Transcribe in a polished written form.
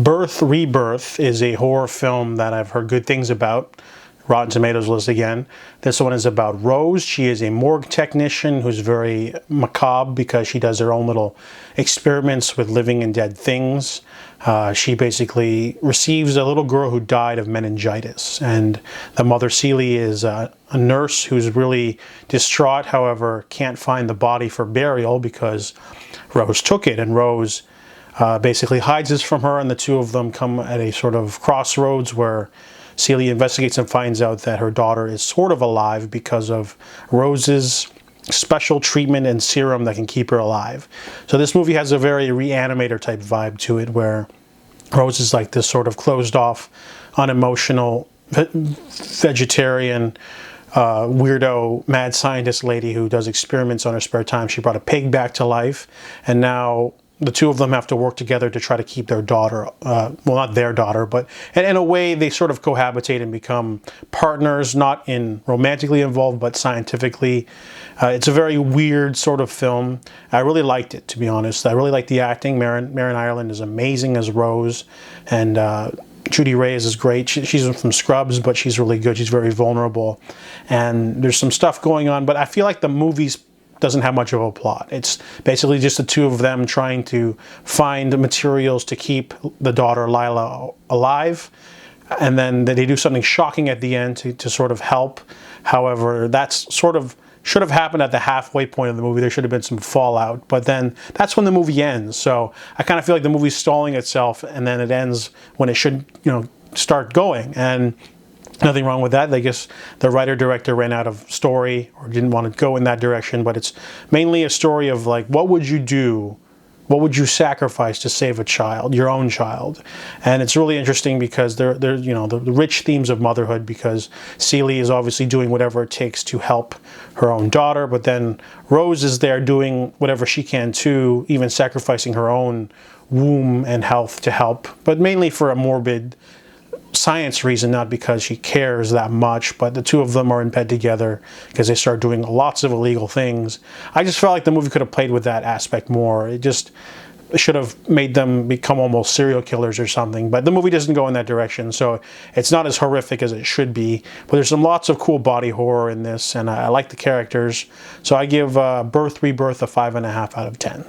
Rebirth is a horror film that I've heard good things about. Rotten Tomatoes list again. This one is about Rose. She is a morgue technician who's very macabre because she does her own little experiments with living and dead things. She basically receives a little girl who died of meningitis, and the mother, Celie, is a nurse who's really distraught, however can't find the body for burial because Rose took it, and Rose basically hides this from her, and the two of them come at a sort of crossroads where Celia investigates and finds out that her daughter is sort of alive because of Rose's special treatment and serum that can keep her alive. So this movie has a very re-animator type vibe to it, where Rose is like this sort of closed off, unemotional, vegetarian, weirdo, mad scientist lady who does experiments on her spare time. She brought a pig back to life, and now the two of them have to work together to try to keep their daughter, well, not their daughter, but in a way they sort of cohabitate and become partners, not in romantically involved, but scientifically. It's a very weird sort of film. I really liked it, to be honest. I really liked the acting. Marin Ireland is amazing as Rose, and Judy Reyes is great. She's from Scrubs, but she's really good. She's very vulnerable, and there's some stuff going on, but I feel like the movie's doesn't have much of a plot. It's basically just the two of them trying to find materials to keep the daughter Lila alive, and then they do something shocking at the end to sort of help. However, that's sort of should have happened at the halfway point of the movie. There should have been some fallout, but then that's when the movie ends. So I kind of feel like the movie's stalling itself, and then it ends when it should, start going. And nothing wrong with that. I guess the writer-director ran out of story or didn't want to go in that direction, but it's mainly a story of like, what would you do? What would you sacrifice to save a child, your own child? And it's really interesting because they're the rich themes of motherhood, because Celie is obviously doing whatever it takes to help her own daughter, but then Rose is there doing whatever she can too, even sacrificing her own womb and health to help, but mainly for a morbid science reason, not because she cares that much. But the two of them are in bed together because they start doing lots of illegal things. I just felt like the movie could have played with that aspect more. It just should have made them become almost serial killers or something, but the movie doesn't go in that direction, so it's not as horrific as it should be. But there's lots of cool body horror in this, and I like the characters, so I give Rebirth a 5.5 out of 10.